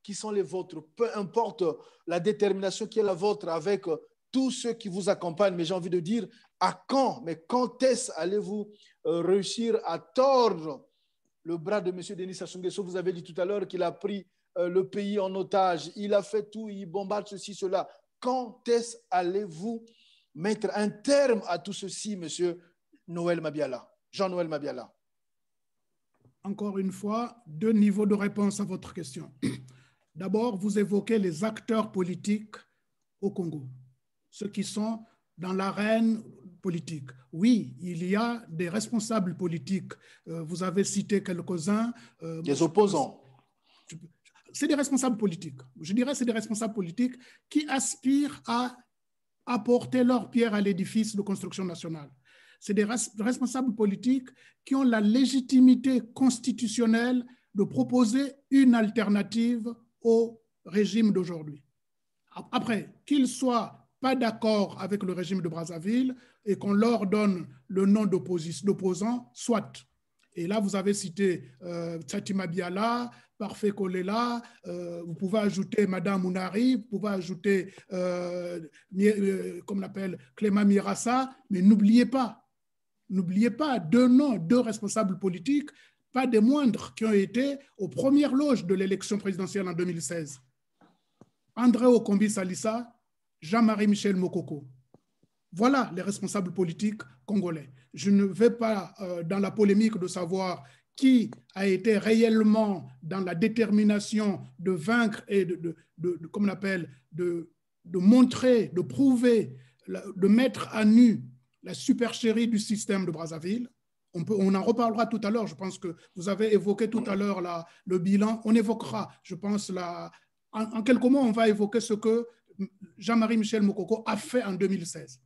qui sont les vôtres, peu importe la détermination qui est la vôtre avec tous ceux qui vous accompagnent, mais j'ai envie de dire, à quand, mais quand est-ce allez-vous réussir à tordre le bras de M. Denis Sassou Nguesso? Vous avez dit tout à l'heure qu'il a pris le pays en otage, il a fait tout, il bombarde ceci, cela. Quand est-ce allez-vous mettre un terme à tout ceci, M. Noël Mabiala, Jean-Noël Mabiala? Encore une fois, deux niveaux de réponse à votre question. D'abord, vous évoquez les acteurs politiques au Congo, ceux qui sont dans l'arène politique. Oui, il y a des responsables politiques. Vous avez cité quelques-uns. Des opposants. C'est des responsables politiques. Je dirais que c'est des responsables politiques qui aspirent à apporter leur pierre à l'édifice de construction nationale. C'est des responsables politiques qui ont la légitimité constitutionnelle de proposer une alternative au régime d'aujourd'hui. Après, qu'ils soient pas d'accord avec le régime de Brazzaville et qu'on leur donne le nom d'opposants, soit. Et là, vous avez cité Tchati Mabiala, Parfait Kolela, vous pouvez ajouter Madame Mounari, vous pouvez ajouter, comme on appelle, Clément Mirassa, mais n'oubliez pas deux noms, deux responsables politiques, pas des moindres, qui ont été aux premières loges de l'élection présidentielle en 2016. André Okombi Salissa, Jean-Marie Michel Mokoko. Voilà les responsables politiques congolais. Je ne vais pas dans la polémique de savoir qui a été réellement dans la détermination de vaincre et comme on appelle, de montrer, de prouver, de mettre à nu la supercherie du système de Brazzaville. On en reparlera tout à l'heure. Je pense que vous avez évoqué tout à l'heure le bilan. On évoquera, je pense, en quelques mots, on va évoquer ce que Jean-Marie Michel Mokoko a fait en 2016.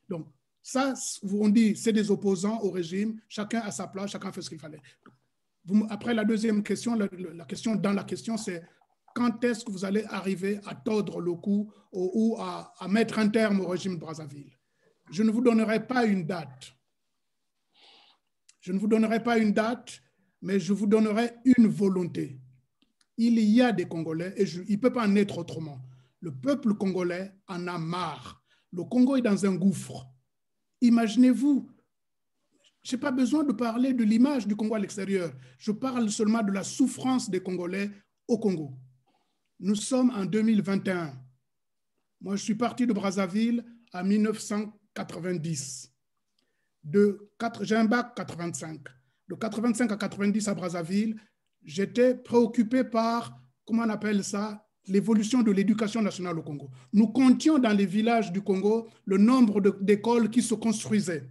Donc, ça, on dit, c'est des opposants au régime, chacun à sa place, chacun fait ce qu'il fallait. Après, la deuxième question, la question, c'est quand est-ce que vous allez arriver à tordre le cou ou à mettre un terme au régime de Brazzaville? Je ne vous donnerai pas une date. Je ne vous donnerai pas une date, mais je vous donnerai une volonté. Il y a des Congolais, et il ne peut pas en être autrement. Le peuple congolais en a marre. Le Congo est dans un gouffre. Imaginez-vous, je n'ai pas besoin de parler de l'image du Congo à l'extérieur. Je parle seulement de la souffrance des Congolais au Congo. Nous sommes en 2021. Moi, je suis parti de Brazzaville en 1990. J'ai un bac 85. De 85 à 90 à Brazzaville, j'étais préoccupé par, comment on appelle ça, l'évolution de l'éducation nationale au Congo. Nous comptions dans les villages du Congo le nombre d'écoles qui se construisaient.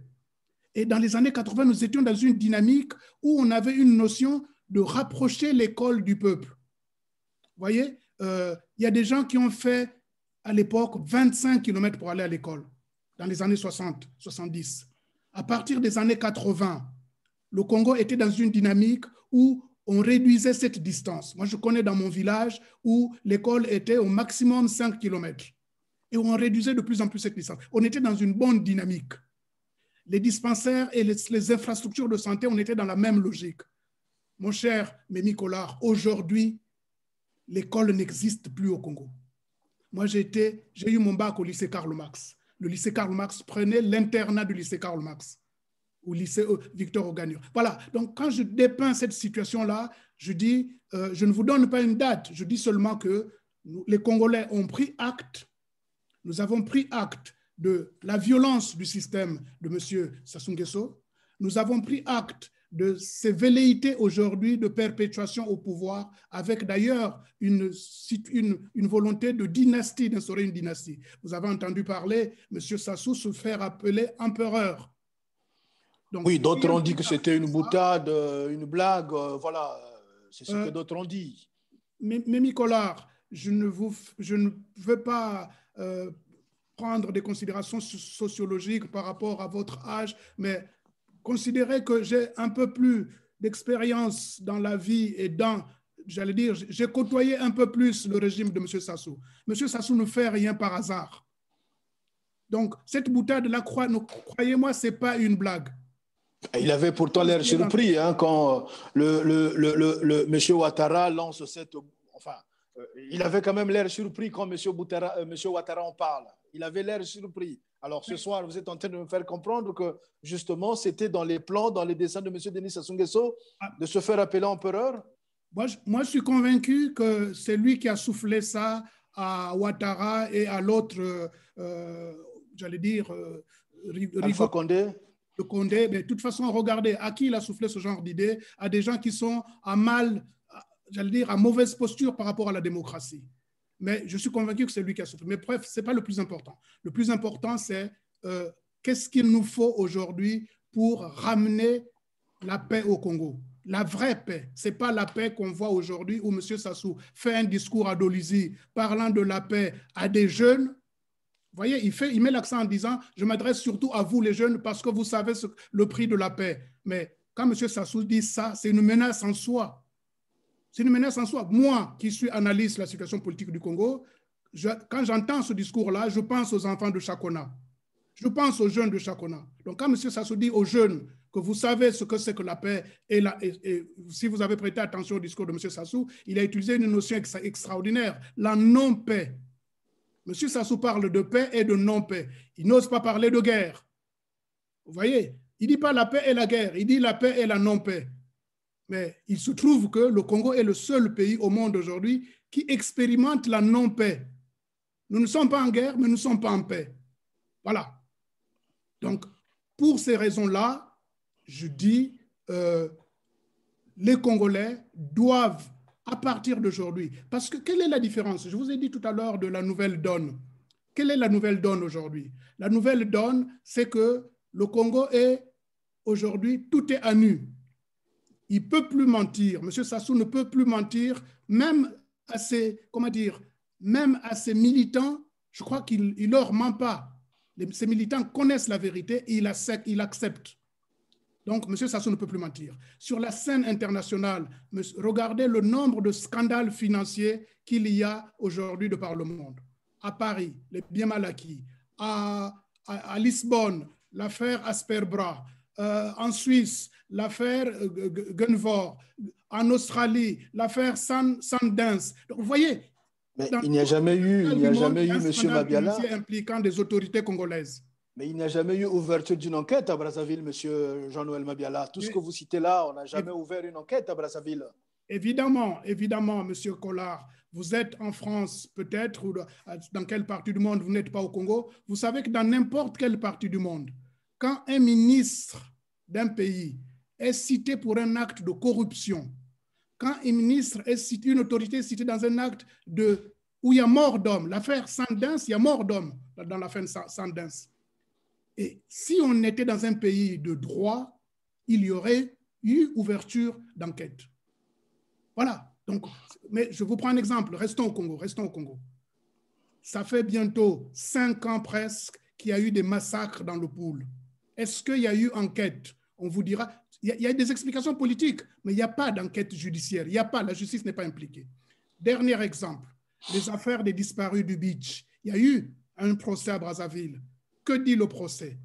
Et dans les années 80, nous étions dans une dynamique où on avait une notion de rapprocher l'école du peuple. Vous voyez, il y a des gens qui ont fait à l'époque 25 km pour aller à l'école, dans les années 60, 70. À partir des années 80, le Congo était dans une dynamique où on réduisait cette distance. Moi, je connais dans mon village où l'école était au maximum 5 km. Et on réduisait de plus en plus cette distance. On était dans une bonne dynamique. Les dispensaires et les infrastructures de santé, on était dans la même logique. Mon cher Mémi Collard, aujourd'hui, l'école n'existe plus au Congo. Moi, j'ai eu mon bac au lycée Karl Marx. Le lycée Karl Marx prenait l'internat du lycée Karl Marx, au lycée Victor Oganur. Voilà, donc quand je dépeins cette situation-là, je dis, je ne vous donne pas une date, je dis seulement que les Congolais ont pris acte, nous avons pris acte de la violence du système de M. Sassou Nguesso, nous avons pris acte de ces velléités aujourd'hui de perpétuation au pouvoir, avec d'ailleurs une volonté de dynastie, d'instaurer une dynastie. Vous avez entendu parler, M. Sassou se faire appeler empereur. Donc, oui, d'autres ont dit que c'était une boutade, une blague, voilà, c'est ce que d'autres ont dit. Mais Nicolas, je ne veux pas prendre des considérations sociologiques par rapport à votre âge, mais considérez que j'ai un peu plus d'expérience dans la vie et j'allais dire, j'ai côtoyé un peu plus le régime de M. Sassou. M. Sassou ne fait rien par hasard. Donc, cette boutade-là, croyez-moi, ce n'est pas une blague. Il avait pourtant l'air surpris hein, quand le M. Ouattara lance cette, enfin, il avait quand même l'air surpris quand M. Ouattara en parle. Il avait l'air surpris. Alors ce soir, vous êtes en train de me faire comprendre que justement, c'était dans les plans, dans les dessins de M. Denis Sassou Nguesso de se faire appeler empereur. Moi, je suis convaincu que c'est lui qui a soufflé ça à Ouattara et à l'autre, j'allais dire, Alpha Condé. de Condé. Mais de toute façon, regardez, à qui il a soufflé ce genre d'idée? À des gens qui sont à mal, j'allais dire, à mauvaise posture par rapport à la démocratie. Mais je suis convaincu que c'est lui qui a soufflé. Mais bref, ce n'est pas le plus important. Le plus important, c'est qu'est-ce qu'il nous faut aujourd'hui pour ramener la paix au Congo. La vraie paix, ce n'est pas la paix qu'on voit aujourd'hui où M. Sassou fait un discours à Dolizy parlant de la paix à des jeunes. Vous voyez, il met l'accent en disant « Je m'adresse surtout à vous les jeunes parce que vous savez le prix de la paix. » Mais quand M. Sassou dit ça, c'est une menace en soi. C'est une menace en soi. Moi, qui suis analyste de la situation politique du Congo, quand j'entends ce discours-là, je pense aux enfants de Chakona. Je pense aux jeunes de Chakona. Donc, quand M. Sassou dit aux jeunes que vous savez ce que c'est que la paix, et si vous avez prêté attention au discours de M. Sassou, il a utilisé une notion extraordinaire, la non-paix. M. Sassou parle de paix et de non-paix. Il n'ose pas parler de guerre. Vous voyez, il ne dit pas la paix et la guerre, il dit la paix et la non-paix. Mais il se trouve que le Congo est le seul pays au monde aujourd'hui qui expérimente la non-paix. Nous ne sommes pas en guerre, mais nous ne sommes pas en paix. Voilà. Donc, pour ces raisons-là, je dis, les Congolais doivent, à partir d'aujourd'hui, parce que quelle est la différence? Je vous ai dit tout à l'heure de la nouvelle donne. Quelle est la nouvelle donne aujourd'hui? La nouvelle donne, c'est que le Congo est, aujourd'hui, tout est à nu. Il ne peut plus mentir. M. Sassou ne peut plus mentir, même à ses, même à ses militants, je crois qu'il ne leur ment pas. Ces militants connaissent la vérité et il accepte. Donc, M. Sassou ne peut plus mentir. Sur la scène internationale, regardez le nombre de scandales financiers qu'il y a aujourd'hui de par le monde. À Paris, les biens mal acquis. À Lisbonne, l'affaire Asperbra. En Suisse, l'affaire Gunvor. En Australie, l'affaire Sundance. Donc, vous voyez, mais il n'y a jamais eu, M. Mabiala, impliquant des autorités congolaises. Mais il n'y a jamais eu ouverture d'une enquête à Brazzaville, M. Jean-Noël Mabiala. Tout ce que vous citez là, on n'a jamais ouvert une enquête à Brazzaville. Évidemment, évidemment, M. Collard. Vous êtes en France, peut-être, ou dans quelle partie du monde, vous n'êtes pas au Congo. Vous savez que dans n'importe quelle partie du monde, quand un ministre d'un pays est cité pour un acte de corruption, quand un ministre est cité, une autorité est citée dans un acte où il y a mort d'homme, l'affaire Sundance, il y a mort d'homme dans l'affaire Sundance. Et si on était dans un pays de droit, il y aurait eu ouverture d'enquête. Voilà. Donc, mais je vous prends un exemple. Restons au Congo. Ça fait bientôt 5 ans presque qu'il y a eu des massacres dans le Poul. Est-ce qu'il y a eu enquête? On vous dira, il y a des explications politiques, mais il n'y a pas d'enquête judiciaire. Il n'y a pas, la justice n'est pas impliquée. Dernier exemple, les affaires des disparus du Beach. Il y a eu un procès à Brazzaville. Que dit le procès?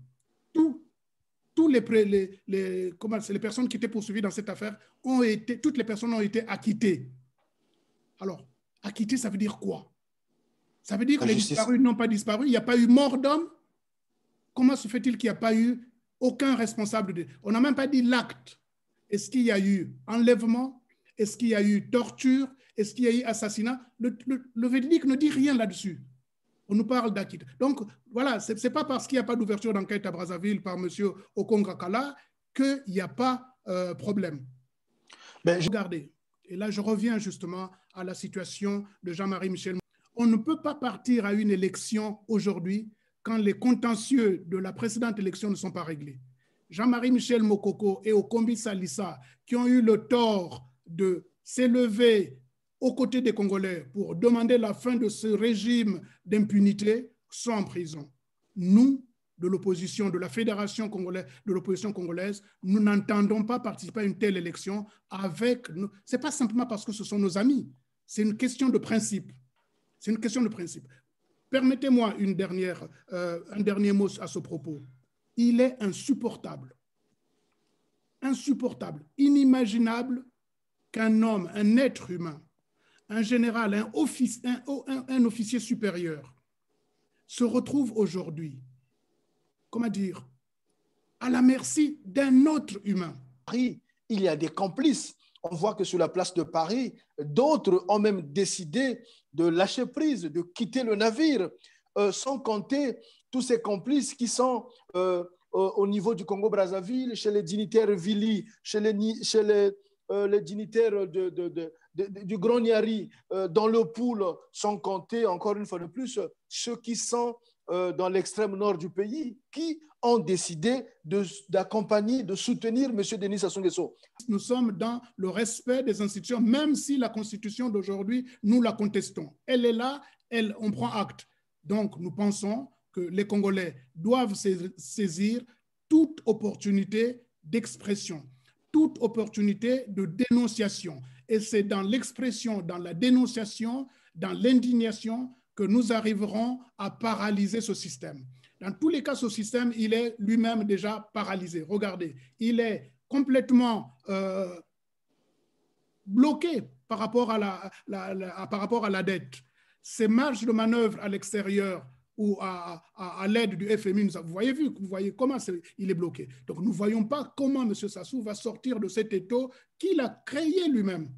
Toutes les personnes qui étaient poursuivies dans cette affaire toutes les personnes ont été acquittées. Alors, acquittées, ça veut dire quoi? Ça veut dire que les disparus n'ont pas disparu, il n'y a pas eu mort d'homme. Comment se fait-il qu'il n'y a pas eu aucun responsable? On n'a même pas dit l'acte. Est-ce qu'il y a eu enlèvement? Est-ce qu'il y a eu torture? Est-ce qu'il y a eu assassinat? Le véridique ne dit rien là-dessus. On nous parle d'acquittement. Donc, voilà, ce n'est pas parce qu'il n'y a pas d'ouverture d'enquête à Brazzaville par M. Okongakala qu'il n'y a pas problème. Regardez, et là je reviens justement à la situation de Jean-Marie Michel. On ne peut pas partir à une élection aujourd'hui quand les contentieux de la précédente élection ne sont pas réglés. Jean-Marie Michel Mokoko et Okombi Salissa, qui ont eu le tort de s'élever aux côtés des Congolais pour demander la fin de ce régime d'impunité, sont en prison. Nous, de l'opposition, de la Fédération congolaise, de l'opposition congolaise, nous n'entendons pas participer à une telle élection avec... Ce n'est pas simplement parce que ce sont nos amis, c'est une question de principe. C'est une question de principe. Permettez-moi un dernier mot à ce propos. Il est insupportable, inimaginable qu'un homme, un être humain, un général, un officier supérieur se retrouve aujourd'hui, comment dire, à la merci d'un autre humain. Paris, il y a des complices. On voit que sur la place de Paris, d'autres ont même décidé de lâcher prise, de quitter le navire, sans compter tous ces complices qui sont au niveau du Congo-Brazzaville, chez les dignitaires Vili, chez les dignitaires du Grand Niari, dans le Poul, sans compter, encore une fois de plus, ceux qui sont dans l'extrême nord du pays, qui ont décidé d'accompagner, de soutenir M. Denis Sassou Nguesso. Nous sommes dans le respect des institutions, même si la Constitution d'aujourd'hui, nous la contestons. Elle est là, on prend acte. Donc, nous pensons que les Congolais doivent saisir toute opportunité d'expression, toute opportunité de dénonciation. Et c'est dans l'expression, dans la dénonciation, dans l'indignation que nous arriverons à paralyser ce système. Dans tous les cas, ce système, il est lui-même déjà paralysé. Regardez, il est complètement bloqué par rapport à la dette. Ces marges de manœuvre à l'extérieur ou à l'aide du FMI, vous voyez comment il est bloqué. Donc, nous ne voyons pas comment M. Sassou va sortir de cet étau qu'il a créé lui-même.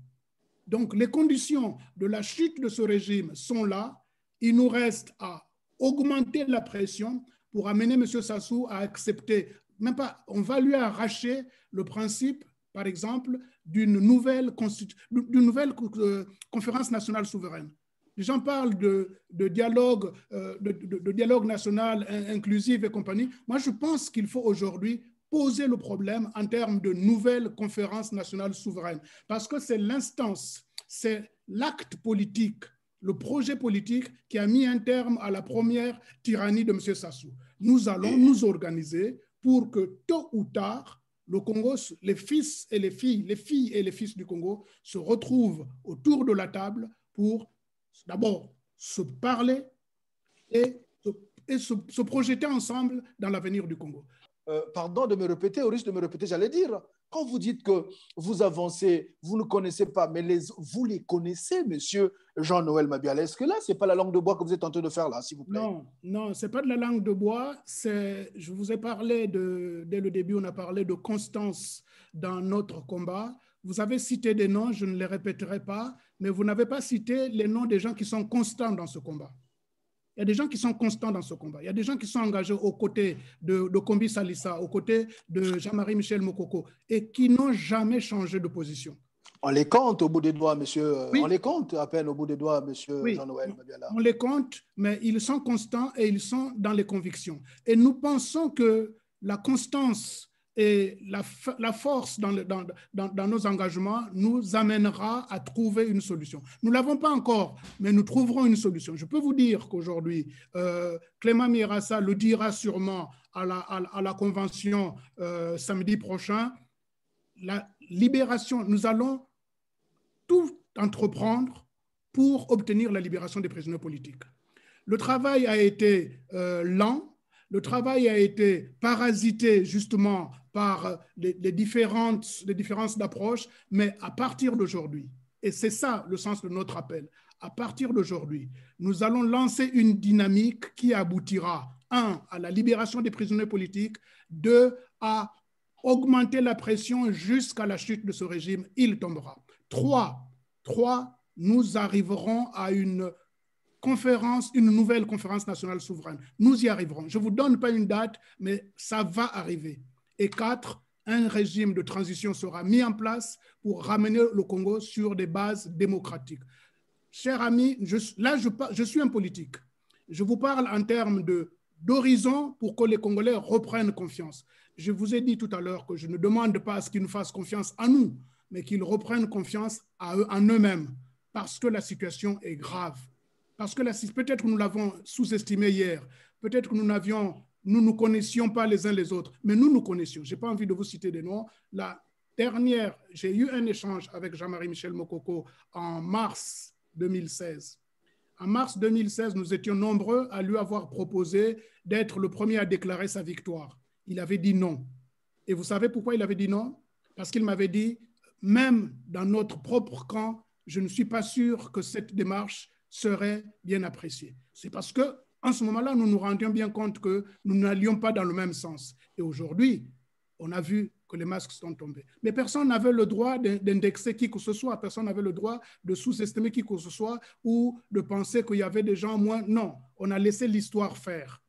Donc, les conditions de la chute de ce régime sont là. Il nous reste à augmenter la pression pour amener M. Sassou à accepter, même pas, on va lui arracher le principe, par exemple, d'une nouvelle conférence nationale souveraine. Les gens parlent de dialogue national inclusif et compagnie. Moi, je pense qu'il faut aujourd'hui poser le problème en termes de nouvelle conférence nationale souveraine, parce que c'est l'instance, c'est l'acte politique, le projet politique qui a mis un terme à la première tyrannie de M. Sassou. Nous allons nous organiser pour que tôt ou tard, le Congo, les fils et les filles et les fils du Congo se retrouvent autour de la table pour d'abord se parler et se projeter ensemble dans l'avenir du Congo. Pardon de me répéter, au risque de me répéter, j'allais dire, quand vous dites que vous avancez, vous ne connaissez pas, mais vous les connaissez, monsieur Jean-Noël Mabiala. Est-ce que là, ce n'est pas la langue de bois que vous êtes en train de faire là, s'il vous plaît? Non, ce n'est pas de la langue de bois. Je vous ai parlé, dès le début, on a parlé de constance dans notre combat. Vous avez cité des noms, je ne les répéterai pas, mais vous n'avez pas cité les noms des gens qui sont constants dans ce combat. Il y a des gens qui sont constants dans ce combat. Il y a des gens qui sont engagés aux côtés de Kombi Salissa, aux côtés de Jean-Marie Michel Mokoko, et qui n'ont jamais changé de position. On les compte au bout des doigts, monsieur. Oui. On les compte à peine au bout des doigts, monsieur oui. Jean-Noël Mabiala. On les compte, mais ils sont constants et ils sont dans les convictions. Et nous pensons que la constance et la force dans nos engagements nous amènera à trouver une solution. Nous ne l'avons pas encore, mais nous trouverons une solution. Je peux vous dire qu'aujourd'hui, Clément Mirassa le dira sûrement à la convention samedi prochain, la libération, nous allons tout entreprendre pour obtenir la libération des prisonniers politiques. Le travail a été lent. Le travail a été parasité justement par les différences d'approche, mais à partir d'aujourd'hui, et c'est ça le sens de notre appel, à partir d'aujourd'hui, nous allons lancer une dynamique qui aboutira, 1, à la libération des prisonniers politiques, 2, à augmenter la pression jusqu'à la chute de ce régime, il tombera. 3, nous arriverons à une nouvelle conférence nationale souveraine. Nous y arriverons. Je ne vous donne pas une date, mais ça va arriver. Et 4, un régime de transition sera mis en place pour ramener le Congo sur des bases démocratiques. Chers amis, je suis un politique. Je vous parle en termes d'horizon pour que les Congolais reprennent confiance. Je vous ai dit tout à l'heure que je ne demande pas à ce qu'ils nous fassent confiance à nous, mais qu'ils reprennent confiance en eux-mêmes, parce que la situation est grave. Parce que peut-être que nous l'avons sous-estimé hier, peut-être que nous ne connaissions pas les uns les autres, mais nous connaissions. Je n'ai pas envie de vous citer des noms. La dernière, j'ai eu un échange avec Jean-Marie Michel Mokoko en mars 2016. En mars 2016, nous étions nombreux à lui avoir proposé d'être le premier à déclarer sa victoire. Il avait dit non. Et vous savez pourquoi il avait dit non? Parce qu'il m'avait dit, même dans notre propre camp, je ne suis pas sûr que cette démarche serait bien appréciée. C'est parce qu'en ce moment-là, nous nous rendions bien compte que nous n'allions pas dans le même sens. Et aujourd'hui, on a vu que les masques sont tombés. Mais personne n'avait le droit d'indexer qui que ce soit. Personne n'avait le droit de sous-estimer qui que ce soit ou de penser qu'il y avait des gens moins. Non, on a laissé l'histoire faire.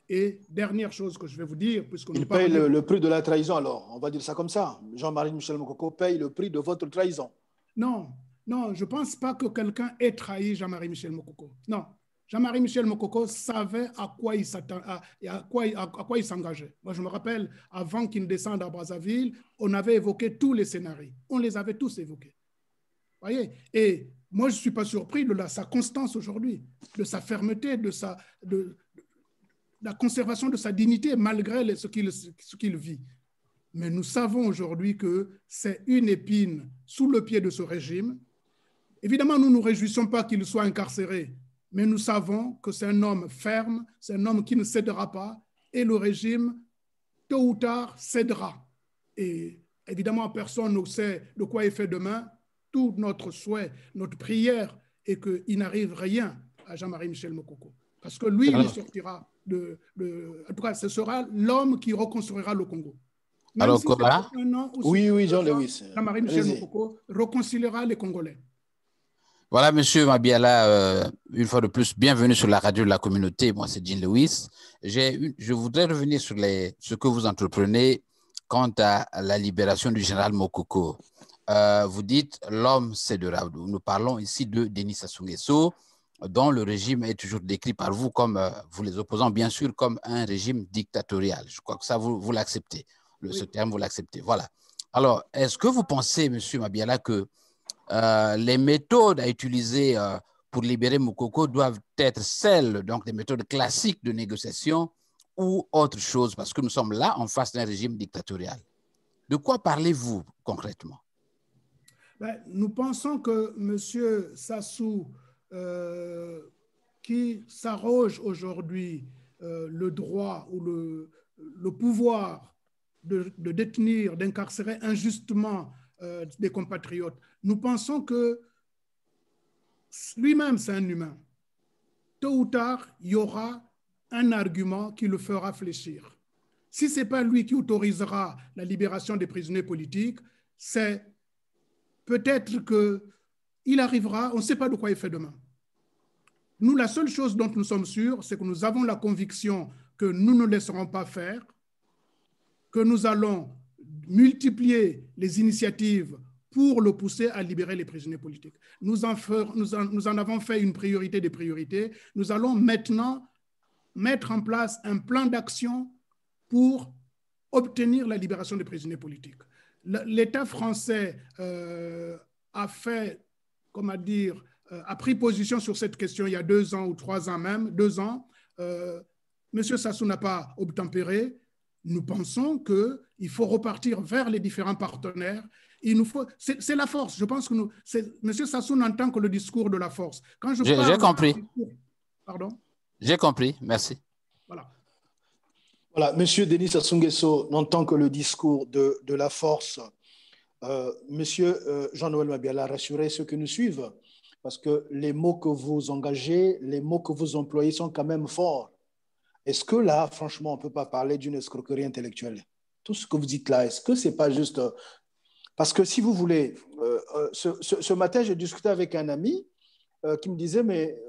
Et dernière chose que je vais vous dire, puisqu'on Il paye le prix de la trahison, alors. On va dire ça comme ça. Jean-Marie Michel Mokoko paye le prix de votre trahison. Non, non, je ne pense pas que quelqu'un ait trahi Jean-Marie Michel Mokoko. Non. Jean-Marie Michel Mokoko savait à quoi il s'engageait. Moi, je me rappelle, avant qu'il ne descende à Brazzaville, on avait évoqué tous les scénarios. On les avait tous évoqués. Voyez? Et moi, je ne suis pas surpris de sa constance aujourd'hui, de sa fermeté, de la conservation de sa dignité malgré ce qu'il vit. Mais nous savons aujourd'hui que c'est une épine sous le pied de ce régime. Évidemment, nous ne nous réjouissons pas qu'il soit incarcéré, mais nous savons que c'est un homme ferme, c'est un homme qui ne cédera pas, et le régime, tôt ou tard, cédera. Et évidemment, personne ne sait de quoi il fait demain. Tout notre souhait, notre prière est qu'il n'arrive rien à Jean-Marie Michel Mokoko. Parce que lui, il sortira en tout cas, ce sera l'homme qui reconstruira le Congo. Même Alors, si Kola? Oui, Jean-Lewis. Jean-Marie Michel Mokoko réconciliera les Congolais. Voilà, Monsieur Mabiala, une fois de plus, bienvenue sur la radio de la communauté. Moi, c'est Jean Lewis. Je voudrais revenir sur ce que vous entreprenez quant à la libération du général Mokoko. Vous dites l'homme cédera. Nous parlons ici de Denis Sassou Nguesso, dont le régime est toujours décrit par vous comme, vous les opposants, bien sûr, comme un régime dictatorial. Je crois que ça, vous l'acceptez. Ce terme, vous l'acceptez. Voilà. Alors, est-ce que vous pensez, Monsieur Mabiala, que les méthodes à utiliser pour libérer Mokoko doivent être celles, donc des méthodes classiques de négociation ou autre chose, parce que nous sommes là en face d'un régime dictatorial? De quoi parlez-vous concrètement? Nous pensons que M. Sassou, qui s'arroge aujourd'hui le droit ou le pouvoir de détenir, d'incarcérer injustement des compatriotes, nous pensons que lui-même, c'est un humain. Tôt ou tard, il y aura un argument qui le fera fléchir. Si ce n'est pas lui qui autorisera la libération des prisonniers politiques, c'est peut-être qu'il arrivera, on ne sait pas de quoi il fait demain. Nous, la seule chose dont nous sommes sûrs, c'est que nous avons la conviction que nous ne laisserons pas faire, que nous allons multiplier les initiatives pour le pousser à libérer les prisonniers politiques. Nous en avons fait une priorité des priorités. Nous allons maintenant mettre en place un plan d'action pour obtenir la libération des prisonniers politiques. L'État français a fait, comment dire, a pris position sur cette question il y a 2 ans ou 3 ans même, 2 ans. Monsieur Sassou n'a pas obtempéré. Nous pensons qu'il faut repartir vers les différents partenaires. C'est la force. Je pense que monsieur Sassou n'entend que le discours de la force. J'ai compris. Pardon? J'ai compris. Merci. Voilà. Voilà, monsieur Denis Sassou Nguesso n'entend que le discours de la force. Monsieur Jean-Noël Mabiala, rassurez ceux qui nous suivent, parce que les mots que vous engagez, les mots que vous employez sont quand même forts. Est-ce que là, franchement, on ne peut pas parler d'une escroquerie intellectuelle? Tout ce que vous dites là, est-ce que ce n'est pas juste... Parce que si vous voulez, ce matin, j'ai discuté avec un ami qui me disait, mais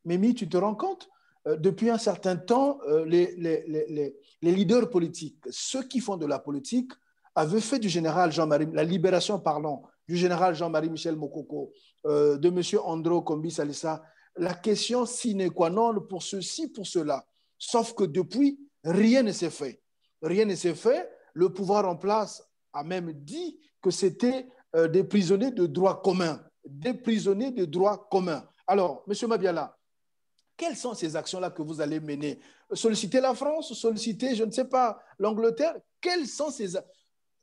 Mimi, tu te rends compte, depuis un certain temps, les leaders politiques, ceux qui font de la politique, avaient fait du général Jean-Marie, la libération, pardon, du général Jean-Marie Michel Mokoko, de M. Andro Kombi Salissa, la question sine qua non pour ceci, pour cela. Sauf que depuis, rien ne s'est fait. Rien ne s'est fait. Le pouvoir en place a même dit que c'était des prisonniers de droit commun. Des prisonniers de droit commun. Alors, M. Mabiala, quelles sont ces actions-là que vous allez mener? Solliciter la France, solliciter, je ne sais pas, l'Angleterre? Quelles sont ces...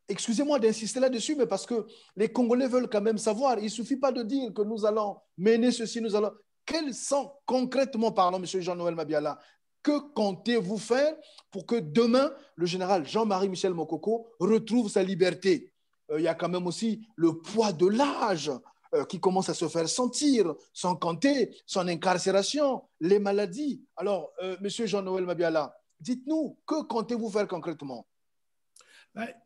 Excusez-moi d'insister là-dessus, mais parce que les Congolais veulent quand même savoir. Il ne suffit pas de dire que nous allons mener ceci, nous allons... Quels sont concrètement, pardon, M. Jean-Noël Mabiala, que comptez-vous faire pour que demain, le général Jean-Marie Michel Mokoko retrouve sa liberté? Il y a quand même aussi le poids de l'âge. qui commence à se faire sentir, son Kanté, son incarcération, les maladies. Alors, Monsieur Jean-Noël Mabiala, dites-nous, que comptez-vous faire concrètement?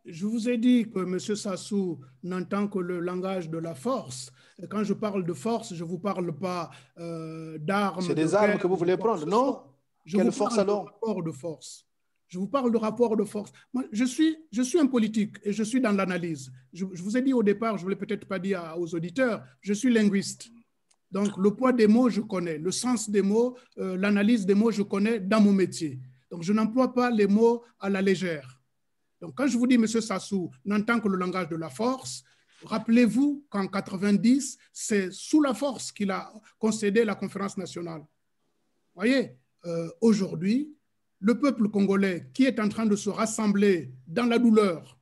Je vous ai dit que M. Sassou n'entend que le langage de la force. Et quand je parle de force, je ne vous parle pas d'armes. C'est des armes que vous voulez prendre, non? Quelle force alors? Rapport de force. Je vous parle de rapport de force. Moi, je suis un politique et je suis dans l'analyse. Je vous ai dit au départ, je ne voulais peut-être pas dire aux auditeurs, je suis linguiste. Donc, le poids des mots, je connais. Le sens des mots, l'analyse des mots, je connais dans mon métier. Donc, je n'emploie pas les mots à la légère. Donc, quand je vous dis, M. Sassou n'entend que le langage de la force, rappelez-vous qu'en 90, c'est sous la force qu'il a concédé la conférence nationale. Vous voyez, aujourd'hui, le peuple congolais qui est en train de se rassembler dans la douleur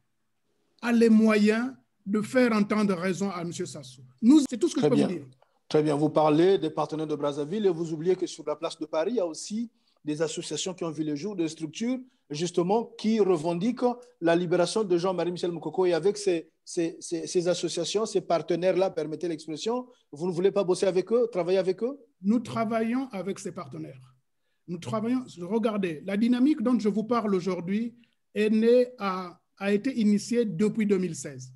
a les moyens de faire entendre raison à M. Sassou. C'est tout ce que je peux vous dire. Très bien. Vous parlez des partenaires de Brazzaville et vous oubliez que sur la place de Paris, il y a aussi des associations qui ont vu le jour, des structures, justement, qui revendiquent la libération de Jean-Marie Michel Moukoko. Et avec ces associations, ces partenaires-là, permettez l'expression, vous ne voulez pas bosser avec eux, travailler avec eux? Nous travaillons avec ces partenaires. Nous travaillons, regardez, la dynamique dont je vous parle aujourd'hui a été initiée depuis 2016.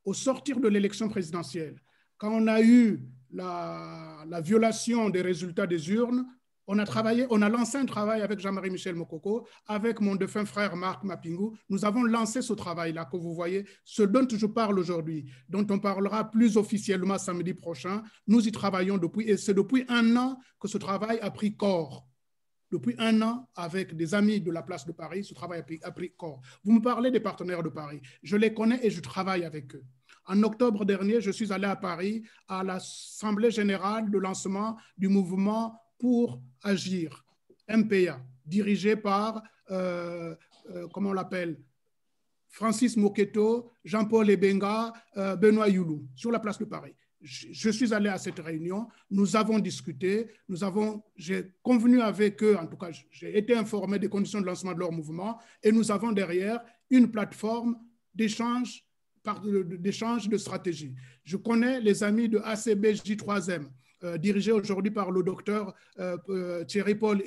Au sortir de l'élection présidentielle, quand on a eu la violation des résultats des urnes, on a lancé un travail avec Jean-Marie Michel Moukoko, avec mon défunt frère Marc Mapingou. Nous avons lancé ce travail-là que vous voyez, ce dont je parle aujourd'hui, dont on parlera plus officiellement samedi prochain. Nous y travaillons depuis, et c'est depuis 1 an que ce travail a pris corps. Depuis 1 an, avec des amis de la place de Paris, ce travail a pris corps. Vous me parlez des partenaires de Paris. Je les connais et je travaille avec eux. En octobre dernier, je suis allé à Paris à l'Assemblée générale de lancement du mouvement pour agir, MPA, dirigé par, comment on l'appelle, Francis Moketo, Jean-Paul Ebenga, Benoît Youlou, sur la place de Paris. Je suis allé à cette réunion, nous avons discuté, j'ai convenu avec eux, en tout cas, j'ai été informé des conditions de lancement de leur mouvement, et nous avons derrière une plateforme d'échange de stratégie. Je connais les amis de ACB J3M, dirigé aujourd'hui par le docteur Thierry Paul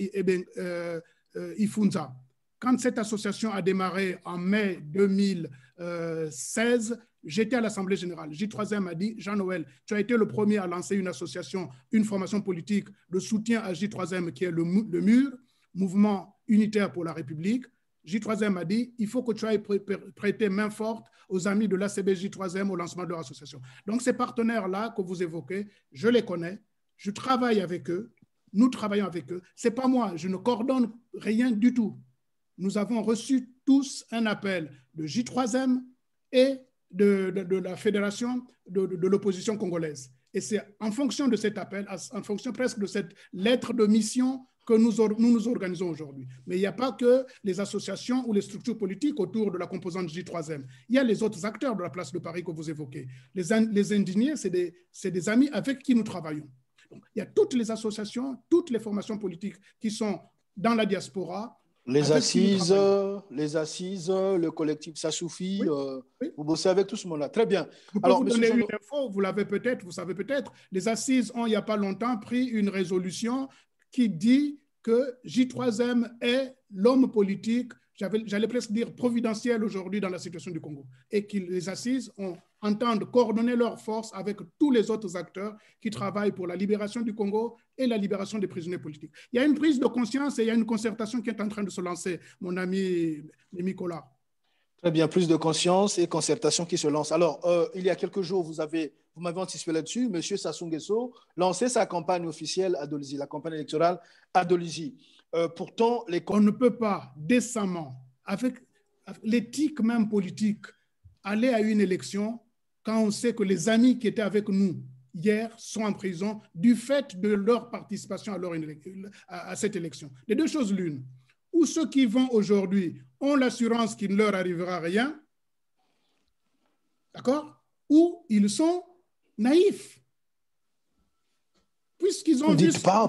Ifunza. Quand cette association a démarré en mai 2016, j'étais à l'Assemblée générale. J3M m'a dit, Jean-Noël, tu as été le premier à lancer une association, une formation politique de soutien à J3M qui est le MUR, Mouvement unitaire pour la République. J3M m'a dit, il faut que tu ailles prêter main forte aux amis de l'ACB J3M au lancement de leur association. Donc ces partenaires-là que vous évoquez, je les connais, je travaille avec eux, nous travaillons avec eux. Ce n'est pas moi, je ne coordonne rien du tout. Nous avons reçu tous un appel de J3M et de la fédération de l'opposition congolaise. Et c'est en fonction de cet appel, en fonction presque de cette lettre de mission que nous organisons aujourd'hui. Mais il n'y a pas que les associations ou les structures politiques autour de la composante J3M. Il y a les autres acteurs de la place de Paris que vous évoquez. Les indignés, c'est des amis avec qui nous travaillons. Donc, il y a toutes les associations, toutes les formations politiques qui sont dans la diaspora. Les assises, le collectif Ça Suffit, oui. Vous bossez avec tout ce monde-là. Très bien. Je peux vous donner une info, vous savez peut-être, les assises ont, il n'y a pas longtemps, pris une résolution qui dit que J3M est l'homme politique, j'allais presque dire providentiel aujourd'hui dans la situation du Congo, et que les assises entendent coordonner leurs forces avec tous les autres acteurs qui travaillent pour la libération du Congo et la libération des prisonniers politiques. Il y a une prise de conscience et il y a une concertation qui est en train de se lancer, mon ami Nicolas. Très bien, plus de conscience et concertation qui se lance. Alors, il y a quelques jours, vous m'avez anticipé là-dessus, M. Sassou Nguesso lançait sa campagne officielle à Dolisie, la campagne électorale à Dolisie. Pourtant, on ne peut pas décemment, avec l'éthique même politique, aller à une élection quand on sait que les amis qui étaient avec nous hier sont en prison du fait de leur participation à cette élection. Les deux choses l'une. Ou ceux qui vont aujourd'hui ont l'assurance qu'il ne leur arrivera rien, d'accord? Ou ils sont naïfs. Puisqu'ils ont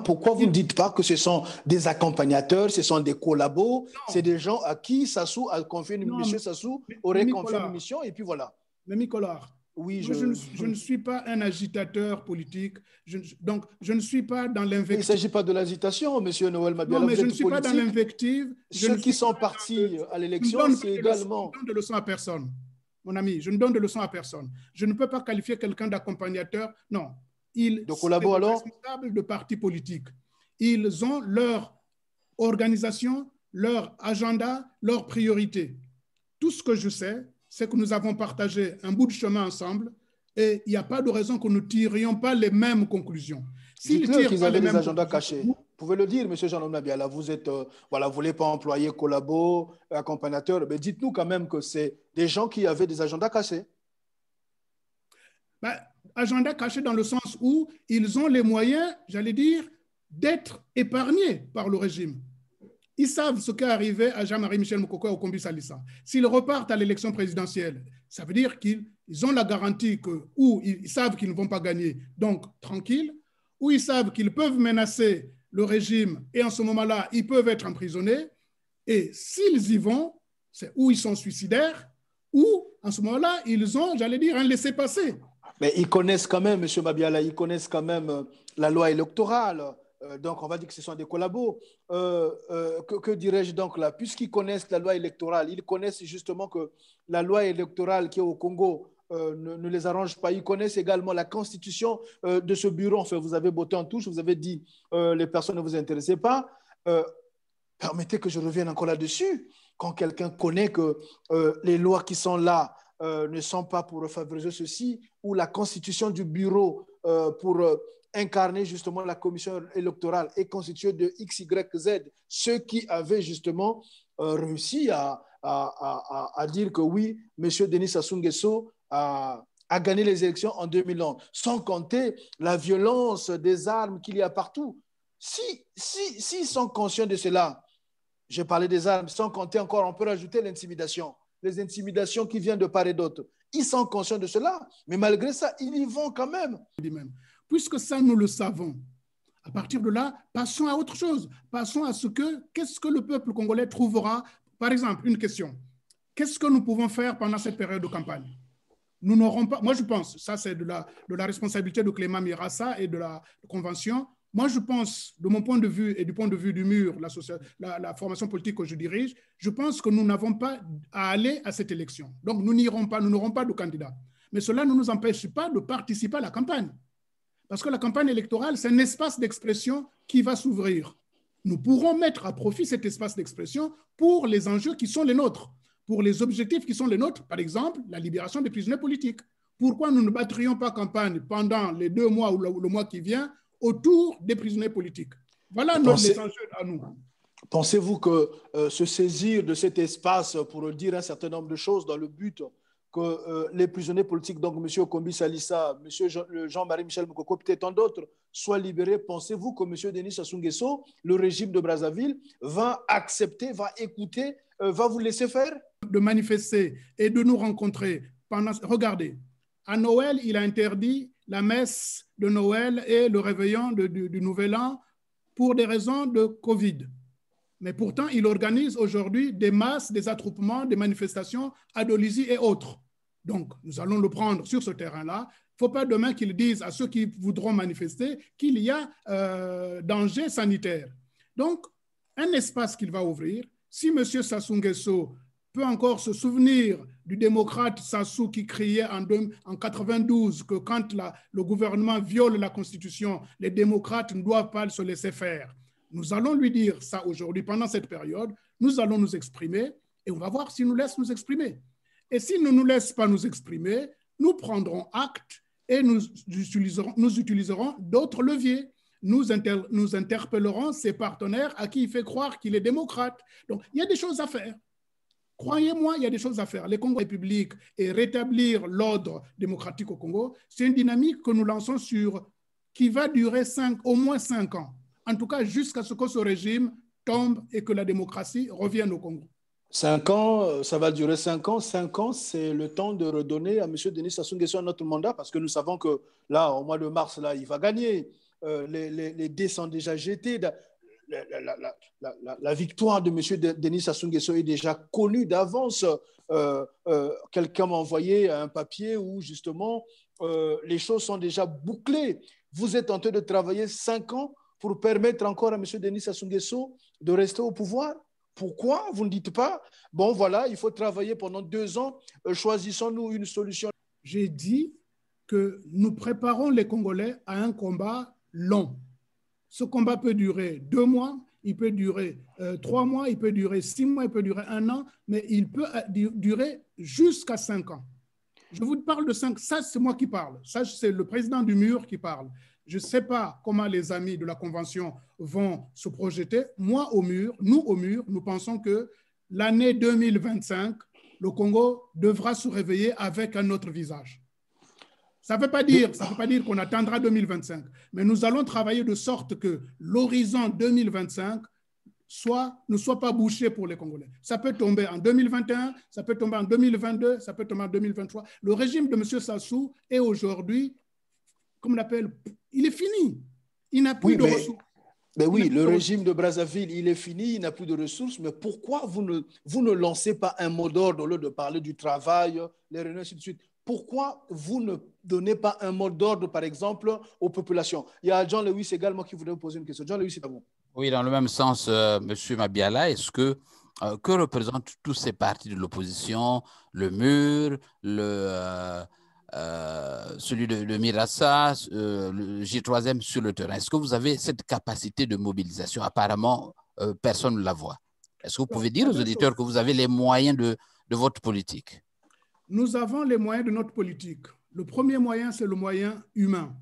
pourquoi vous ne dites pas que ce sont des accompagnateurs, ce sont des collabos, c'est des gens à qui Sassou a confié une mission, Sassou aurait confié une mission, et puis voilà. Mais Nicolas, oui, je ne suis pas un agitateur politique. Donc, je ne suis pas dans l'invective. Il ne s'agit pas de l'agitation, M. Noël Mabiala. Non, mais je ne suis pas dans l'invective. Ceux qui sont partis à l'élection, c'est également... Je ne donne de leçons à personne, mon ami. Je ne donne de leçons à personne. Je ne peux pas qualifier quelqu'un d'accompagnateur. Non. Ils sont responsables de partis politiques. Ils ont leur organisation, leur agenda, leurs priorités. Tout ce que je sais, c'est que nous avons partagé un bout de chemin ensemble et il n'y a pas de raison que nous ne tirions pas les mêmes conclusions. Dites-le qu'ils avaient des agendas cachés. Vous pouvez le dire, M. Jean-Noël Mabiala, vous êtes, voilà, vous ne voulez pas employer collabo, accompagnateur, mais dites-nous quand même que c'est des gens qui avaient des agendas cachés. Ben, agenda caché dans le sens où ils ont les moyens, j'allais dire, d'être épargnés par le régime. Ils savent ce qui est arrivé à Jean-Marie Michel Moukoko et au Kombi Salissa. S'ils repartent à l'élection présidentielle, ça veut dire qu'ils ont la garantie que, ou ils savent qu'ils ne vont pas gagner, donc tranquille, ou ils savent qu'ils peuvent menacer le régime et en ce moment-là, ils peuvent être emprisonnés. Et s'ils y vont, c'est où ils sont suicidaires, ou en ce moment-là, ils ont, j'allais dire, un laissez-passer. Mais ils connaissent quand même, M. Mabiala, ils connaissent quand même la loi électorale. Donc, on va dire que ce sont des collabos. Que dirais-je donc là? Puisqu'ils connaissent la loi électorale, ils connaissent justement que la loi électorale qui est au Congo ne les arrange pas. Ils connaissent également la constitution de ce bureau. Enfin, vous avez botté en touche, vous avez dit les personnes ne vous intéressaient pas. Permettez que je revienne encore là-dessus. Quand quelqu'un connaît que les lois qui sont là ne sont pas pour favoriser ceci, ou la constitution du bureau pour incarner justement la commission électorale est constituée de X, Y, Z, ceux qui avaient justement réussi à dire que oui, M. Denis Sassou Nguesso a gagné les élections en 2011, sans compter la violence des armes qu'il y a partout. S'ils sont conscients de cela, j'ai parlé des armes, sans compter encore, on peut rajouter l'intimidation, les intimidations qui viennent de part et d'autre. Ils sont conscients de cela, mais malgré ça, ils y vont quand même. Puisque ça, nous le savons, à partir de là, passons à autre chose. Passons à qu'est-ce que le peuple congolais trouvera. Par exemple, une question. Qu'est-ce que nous pouvons faire pendant cette période de campagne? Nous n'aurons pas, moi je pense, ça c'est de la responsabilité de Clément Mirassa et de la convention. Moi je pense, de mon point de vue et du point de vue du MUR, la formation politique que je dirige, je pense que nous n'avons pas à aller à cette élection. Donc nous n'irons pas, nous n'aurons pas de candidat. Mais cela ne nous empêche pas de participer à la campagne. Parce que la campagne électorale, c'est un espace d'expression qui va s'ouvrir. Nous pourrons mettre à profit cet espace d'expression pour les enjeux qui sont les nôtres, pour les objectifs qui sont les nôtres, par exemple, la libération des prisonniers politiques. Pourquoi nous ne battrions pas campagne pendant les 2 mois ou le mois qui vient autour des prisonniers politiques? Voilà les enjeux à nous. Pensez-vous que se saisir de cet espace pour dire un certain nombre de choses dans le but que les prisonniers politiques, donc M. Kombi Salissa, M. Jean-Marie Michel Moukoko, peut-être tant d'autres, soient libérés? Pensez-vous que M. Denis Sassou Nguesso, le régime de Brazzaville, va accepter, va écouter, va vous laisser faire? De manifester et de nous rencontrer pendant... Regardez, à Noël, il a interdit la messe de Noël et le réveillon du Nouvel An pour des raisons de Covid. Mais pourtant, il organise aujourd'hui des masses, des attroupements, des manifestations à Dolisie et autres. Donc, nous allons le prendre sur ce terrain-là. Il ne faut pas demain qu'ils disent à ceux qui voudront manifester qu'il y a danger sanitaire. Donc, un espace qu'il va ouvrir. Si M. Sassou Nguesso peut encore se souvenir du démocrate Sassou qui criait en 1992 que quand le gouvernement viole la Constitution, les démocrates ne doivent pas se laisser faire. Nous allons lui dire ça aujourd'hui, pendant cette période, nous allons nous exprimer et on va voir s'il nous laisse nous exprimer. Et s'il ne nous laisse pas nous exprimer, nous prendrons acte et nous utiliserons d'autres leviers. Nous interpellerons ses partenaires à qui il fait croire qu'il est démocrate. Donc, il y a des choses à faire. Croyez-moi, il y a des choses à faire. Les Congo république et rétablir l'ordre démocratique au Congo, c'est une dynamique que nous lançons qui va durer au moins 5 ans. En tout cas, jusqu'à ce que ce régime tombe et que la démocratie revienne au Congo. 5 ans, ça va durer 5 ans. 5 ans, c'est le temps de redonner à M. Denis Sassou Nguesso notre mandat, parce que nous savons que là, au mois de mars, là, il va gagner. Les dés sont déjà jetés. la victoire de M. Denis Sassou Nguesso est déjà connue d'avance. Quelqu'un m'a envoyé un papier où justement les choses sont déjà bouclées. Vous êtes en train de travailler 5 ans pour permettre encore à M. Denis Sassou Nguesso de rester au pouvoir. Pourquoi vous ne dites pas, bon voilà, il faut travailler pendant 2 ans, choisissons-nous une solution? J'ai dit que nous préparons les Congolais à un combat long. Ce combat peut durer 2 mois, il peut durer 3 mois, il peut durer 6 mois, il peut durer 1 an, mais il peut durer jusqu'à 5 ans. Je vous parle de 5, ça c'est moi qui parle, ça c'est le président du mur qui parle. Je ne sais pas comment les amis de la Convention vont se projeter. Moi au mur, nous pensons que l'année 2025, le Congo devra se réveiller avec un autre visage. Ça ne veut pas dire qu'on attendra 2025, mais nous allons travailler de sorte que l'horizon 2025 ne soit pas bouché pour les Congolais. Ça peut tomber en 2021, ça peut tomber en 2022, ça peut tomber en 2023. Le régime de M. Sassou est aujourd'hui, comme on l'appelle, il est fini. Il n'a plus de ressources. Mais oui, le régime de Brazzaville, il est fini, il n'a plus de ressources, mais pourquoi vous ne lancez pas un mot d'ordre au lieu de parler du travail, les réunions, ainsi de suite? Pourquoi vous ne donnez pas un mot d'ordre, par exemple, aux populations? Il y a John Lewis également qui voudrait vous poser une question. John Lewis, c'est à vous. Oui, dans le même sens, M. Mabiala, est-ce que représentent tous ces partis de l'opposition, le MUR, celui de Mirassa, le J3M sur le terrain? Est-ce que vous avez cette capacité de mobilisation? Apparemment, personne ne la voit. Est-ce que vous pouvez dire aux auditeurs que vous avez les moyens de votre politique? Nous avons les moyens de notre politique. Le premier moyen, c'est le moyen humain.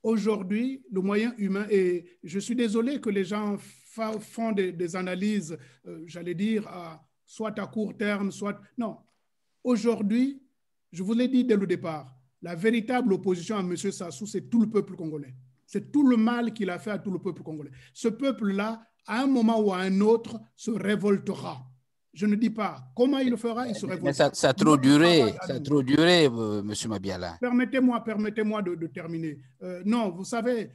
Aujourd'hui, le moyen humain, et je suis désolé que les gens font des analyses, j'allais dire, soit à court terme, soit... Non. Aujourd'hui, je vous l'ai dit dès le départ, la véritable opposition à M. Sassou, c'est tout le peuple congolais. C'est tout le mal qu'il a fait à tout le peuple congolais. Ce peuple-là, à un moment ou à un autre, se révoltera. Je ne dis pas comment il le fera, il se révoltera. Mais ça a trop duré, M. Mabiala. Permettez-moi de terminer. Non, vous savez,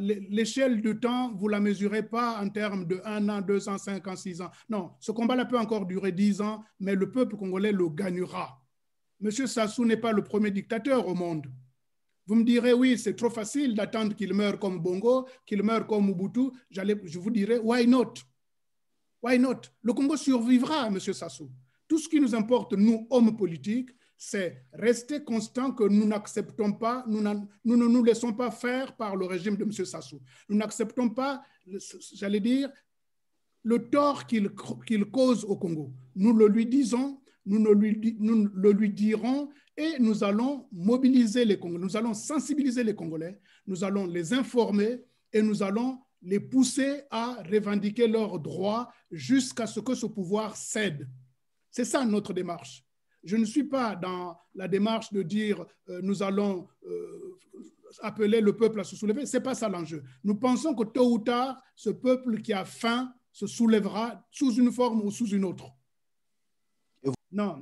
l'échelle du temps, vous ne la mesurez pas en termes de 1 an, 2 ans, 5 ans, 6 ans. Non, ce combat-là peut encore durer 10 ans, mais le peuple congolais le gagnera. M. Sassou n'est pas le premier dictateur au monde. Vous me direz, oui, c'est trop facile d'attendre qu'il meure comme Bongo, qu'il meure comme Mobutu. Je vous dirais, why not? Why not? Le Congo survivra, M. Sassou. Tout ce qui nous importe, nous, hommes politiques, c'est rester constant que nous n'acceptons pas, nous ne nous laissons pas faire par le régime de M. Sassou. Nous n'acceptons pas, j'allais dire, le tort qu'il cause au Congo. Nous le lui disons, nous le lui dirons et nous allons mobiliser les Congolais, nous allons sensibiliser les Congolais, nous allons les informer et nous allons les pousser à revendiquer leurs droits jusqu'à ce que ce pouvoir cède. C'est ça notre démarche. Je ne suis pas dans la démarche de dire nous allons appeler le peuple à se soulever. Ce n'est pas ça l'enjeu. Nous pensons que tôt ou tard, ce peuple qui a faim se soulèvera sous une forme ou sous une autre. Non.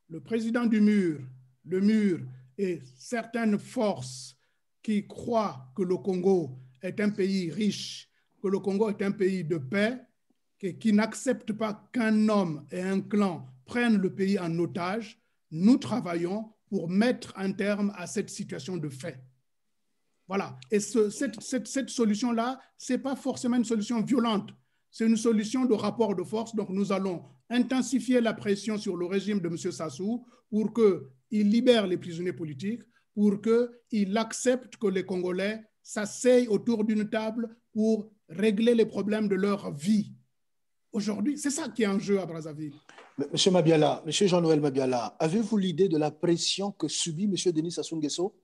Le président du mur, le mur et certaines forces qui croient que le Congo est un pays riche, que le Congo est un pays de paix, qui n'acceptent pas qu'un homme et un clan prennent le pays en otage, nous travaillons pour mettre un terme à cette situation de fait. Voilà. Et cette solution-là, ce n'est pas forcément une solution violente, c'est une solution de rapport de force. Donc nous allons intensifier la pression sur le régime de M. Sassou pour qu'il libère les prisonniers politiques, pour qu'il accepte que les Congolais s'asseyent autour d'une table pour régler les problèmes de leur vie. Aujourd'hui, c'est ça qui est en jeu à Brazzaville. Monsieur Mabiala, Monsieur Jean-Noël Mabiala, avez-vous l'idée de la pression que subit Monsieur Denis Sassou Nguesso